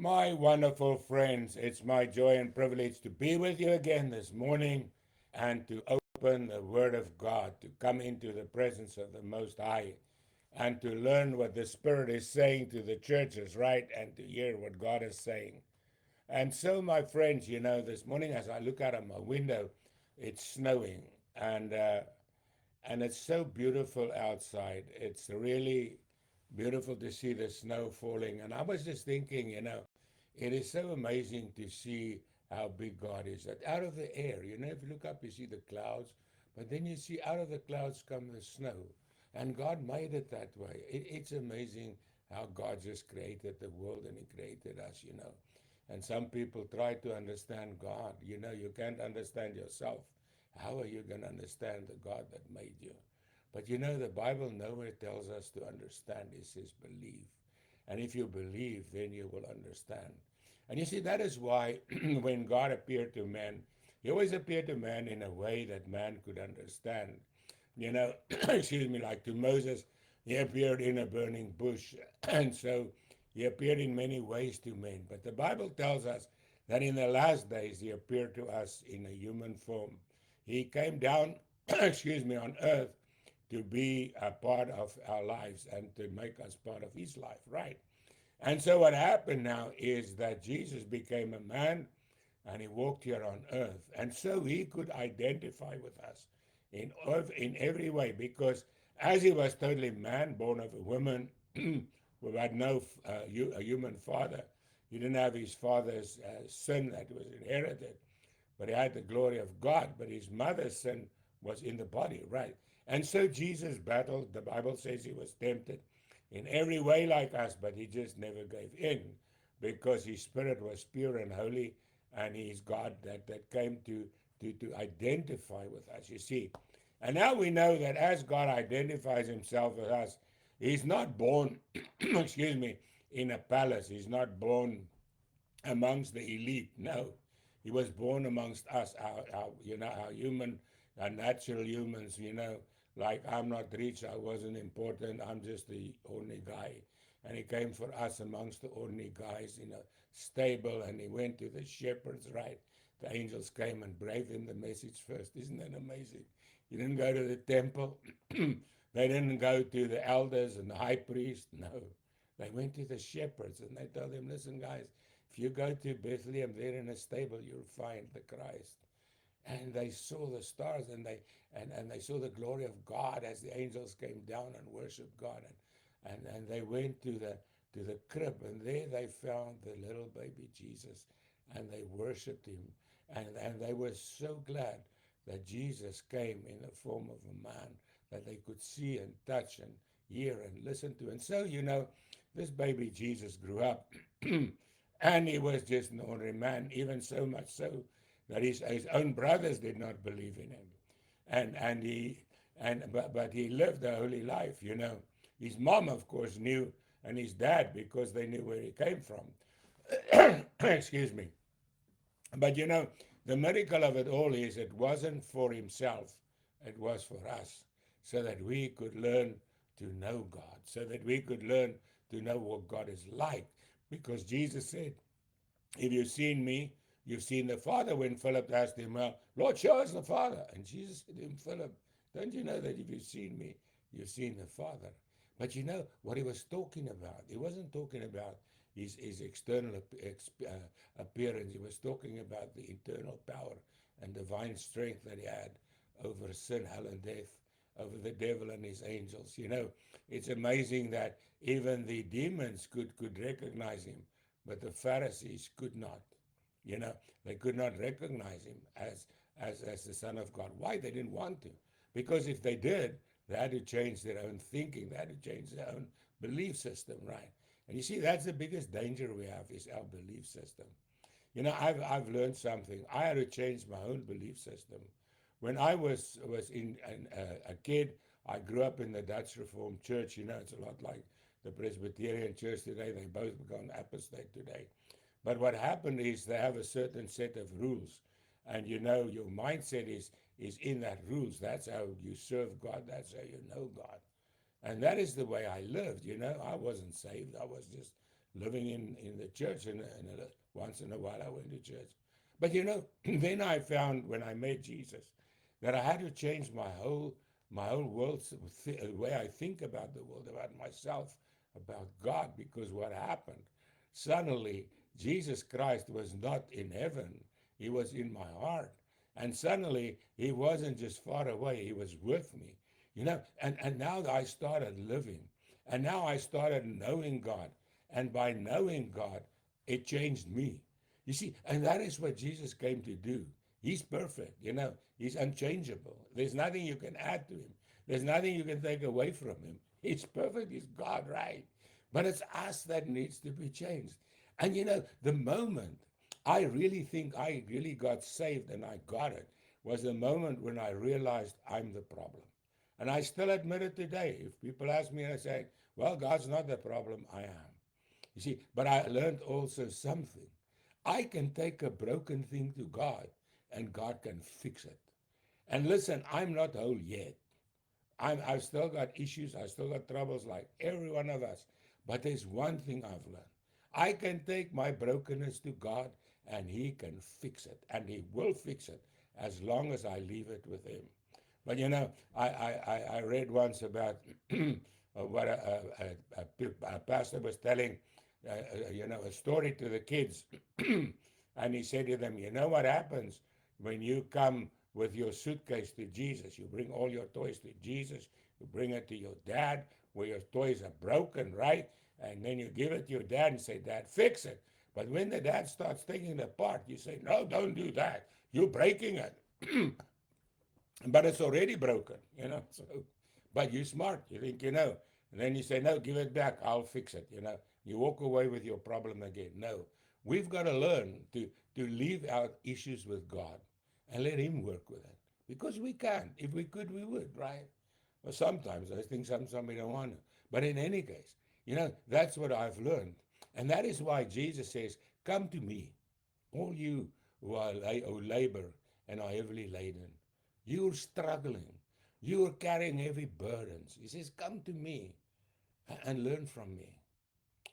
My wonderful friends, it's my joy and privilege to be with you again this morning and to open the Word of God, to come into the presence of the Most High and to learn what the Spirit is saying to the churches, right? And to hear what God is saying. And so, my friends, this morning as I look out of my window, it's snowing and uh, and it's so beautiful outside. It's really beautiful to see the snow falling. And I was just thinking, it is so amazing to see how big God is. That out of the air, if you look up, you see the clouds, but then you see out of the clouds come the snow. And God made it that way. It's amazing how God just created the world and He created us. And some people try to understand God. You can't understand yourself. How are you going to understand the God that made you? But the Bible nowhere tells us to understand. It says believe. And if you believe, then you will understand. And you see, that is why when God appeared to man, He always appeared to man in a way that man could understand. Excuse me, like to Moses, He appeared in a burning bush. And so He appeared in many ways to men. But the Bible tells us that in the last days He appeared to us in a human form. He came down, excuse me, on earth to be a part of our lives and to make us part of His life, right? And so what happened now is that Jesus became a man and He walked here on earth. And so He could identify with us in every way because as He was totally man, born of a woman who had no a human father, He didn't have His father's sin that was inherited, but He had the glory of God, but His mother's sin was in the body, right? And so Jesus battled. The Bible says He was tempted in every way like us, but He just never gave in because His spirit was pure and holy, and He's God that came to identify with us, you see. And now we know that as God identifies Himself with us, He's not born, excuse me, in a palace. He's not born amongst the elite. No, He was born amongst us, our human, our natural humans. Like I'm not rich, I wasn't important, I'm just the ordinary guy. And He came for us amongst the ordinary guys in a stable, and He went to the shepherds, right? The angels came and gave Him the message first. Isn't that amazing? He didn't go to the temple. They didn't go to the elders and the high priest. No, they went to the shepherds and they told them, listen, guys, if you go to Bethlehem, there in a stable, you'll find the Christ. And they saw the stars, and they saw the glory of God as the angels came down and worshiped God. And they went to the crib, and there they found the little baby Jesus, and they worshiped Him. And they were so glad that Jesus came in the form of a man that they could see and touch and hear and listen to. And so, this baby Jesus grew up and he was just an ordinary man, even so much so that his own brothers did not believe in him. And he but he lived a holy life. His mom, of course, knew, and his dad, because they knew where he came from. Excuse me. But the miracle of it all is it wasn't for himself, it was for us, so that we could learn to know God, so that we could learn to know what God is like. Because Jesus said, if you've seen me, you've seen the Father. When Philip asked Him, well, Lord, show us the Father. And Jesus said to him, Philip, don't you know that if you've seen me, you've seen the Father? But you know what He was talking about? He wasn't talking about his external appearance. He was talking about the internal power and divine strength that He had over sin, hell, and death, over the devil and his angels. It's amazing that even the demons could recognize Him, but the Pharisees could not. You know, they could not recognize Him as the Son of God. Why? They didn't want to. Because if they did, they had to change their own thinking. They had to change their own belief system, right? And you see, that's the biggest danger we have is our belief system. I've learned something. I had to change my own belief system. When I was a kid, I grew up in the Dutch Reformed Church. It's a lot like the Presbyterian Church today. They both become apostate today. But what happened is they have a certain set of rules, and your mindset is in that rules. That's how you serve God. That's how you know God. And that is the way I lived. I wasn't saved. I was just living in the church, and once in a while I went to church. But then I found when I met Jesus that I had to change my whole world, the way I think about the world, about myself, about God, because what happened? Suddenly, Jesus Christ was not in heaven, he was in my heart. And suddenly, he wasn't just far away, he was with me. And now I started living. And now I started knowing God. And by knowing God, it changed me. You see, and that is what Jesus came to do. He's perfect, he's unchangeable. There's nothing you can add to him, there's nothing you can take away from him. He's perfect, he's God, right? But it's us that needs to be changed. And the moment I really think I really got saved and I got it was the moment when I realized I'm the problem. And I still admit it today. If people ask me and I say, well, God's not the problem, I am. You see, but I learned also something. I can take a broken thing to God and God can fix it. And listen, I'm not whole yet. I've still got issues, I still got troubles like every one of us. But there's one thing I've learned. I can take my brokenness to God and He can fix it. And He will fix it as long as I leave it with Him. But I read once about what a pastor was telling, a story to the kids. And he said to them, you know what happens when you come with your suitcase to Jesus? You bring all your toys to Jesus, you bring it to your dad where your toys are broken, right? And then you give it to your dad and say, Dad, fix it. But when the dad starts taking it apart, you say, no, don't do that. You're breaking it. But it's already broken. So, but you're smart. You think you know. And then you say, no, give it back. I'll fix it. You walk away with your problem again. No, we've got to learn to leave our issues with God and let Him work with it. Because we can't. If we could, we would, right? Well, sometimes I think sometimes we don't want to. But in any case, that's what I've learned. And that is why Jesus says, come to me, all you who labor and are heavily laden. You're struggling. You're carrying heavy burdens. He says, come to me and learn from me.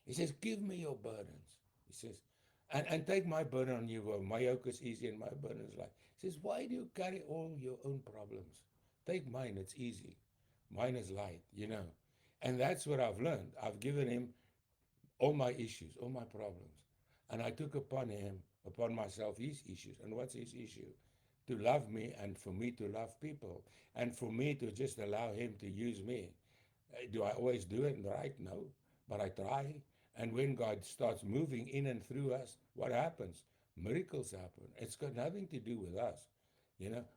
He says, give me your burdens. He says, and take my burden on you. My yoke is easy and my burden is light. He says, why do you carry all your own problems? Take mine, it's easy. Mine is light. And that's what I've learned. I've given him all my issues, all my problems. And I took upon myself his issues. And what's his issue? To love me and for me to love people. And for me to just allow him to use me. Do I always do it right? No. But I try. And when God starts moving in and through us, what happens? Miracles happen. It's got nothing to do with us.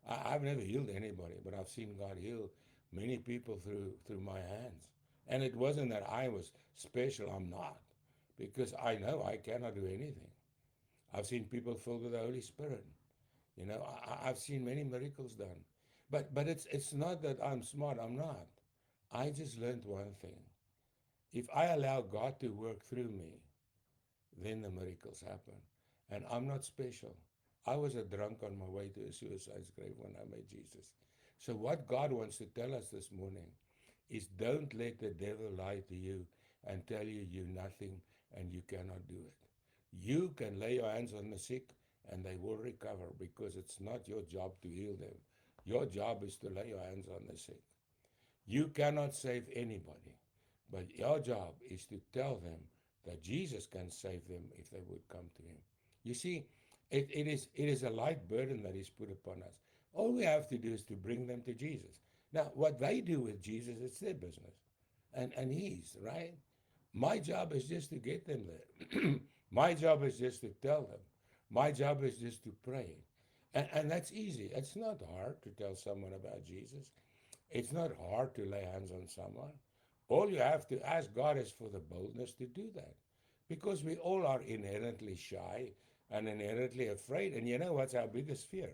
I've never healed anybody, but I've seen God heal many people through my hands. And it wasn't that I was special. I'm not. Because I know I cannot do anything. I've seen people filled with the Holy Spirit. I've seen many miracles done. But it's not that I'm smart. I'm not. I just learned one thing. If I allow God to work through me, then the miracles happen. And I'm not special. I was a drunk on my way to a suicide's grave when I met Jesus. So what God wants to tell us this morning is don't let the devil lie to you and tell you you're nothing and you cannot do it. You can lay your hands on the sick and they will recover because it's not your job to heal them. Your job is to lay your hands on the sick. You cannot save anybody, but your job is to tell them that Jesus can save them if they would come to him. You see, it is a light burden that is put upon us. All we have to do is to bring them to Jesus. Now, what they do with Jesus, it's their business. And his, right? My job is just to get them there. My job is just to tell them. My job is just to pray. And that's easy. It's not hard to tell someone about Jesus. It's not hard to lay hands on someone. All you have to ask God is for the boldness to do that. Because we all are inherently shy and inherently afraid. And you know what's our biggest fear?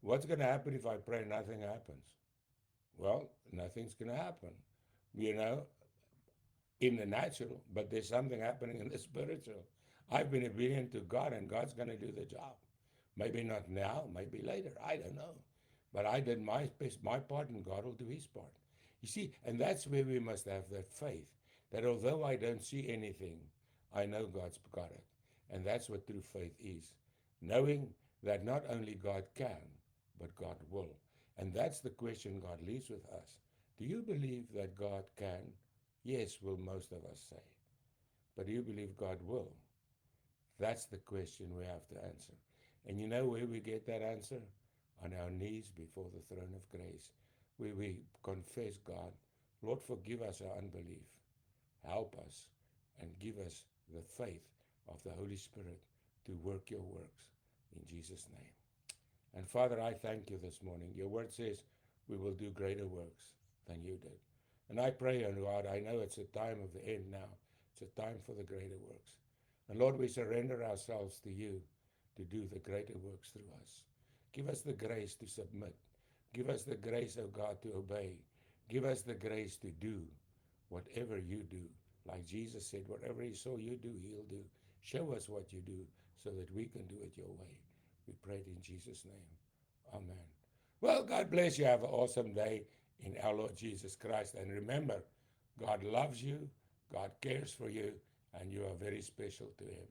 What's going to happen if I pray and nothing happens? Well, nothing's going to happen, you know, in the natural, but there's something happening in the spiritual. I've been obedient to God and God's going to do the job. Maybe not now, maybe later, I don't know. But I did my part and God will do his part. You see, and that's where we must have that faith, that although I don't see anything, I know God's got it. And that's what true faith is. Knowing that not only God can, but God will. And that's the question God leaves with us. Do you believe that God can? Yes, will most of us say. But do you believe God will? That's the question we have to answer. And you know where we get that answer? On our knees before the throne of grace, where we confess God, Lord, forgive us our unbelief. Help us and give us the faith of the Holy Spirit to work your works in Jesus' name. And Father, I thank you this morning. Your word says we will do greater works than you did. And I pray, and God, I know it's a time of the end now. It's a time for the greater works. And Lord, we surrender ourselves to you to do the greater works through us. Give us the grace to submit. Give us the grace, oh God, to obey. Give us the grace to do whatever you do. Like Jesus said, whatever he saw you do, he'll do. Show us what you do so that we can do it your way. We pray it in Jesus' name. Amen. Well, God bless you. Have an awesome day in our Lord Jesus Christ. And remember, God loves you, God cares for you, and you are very special to him.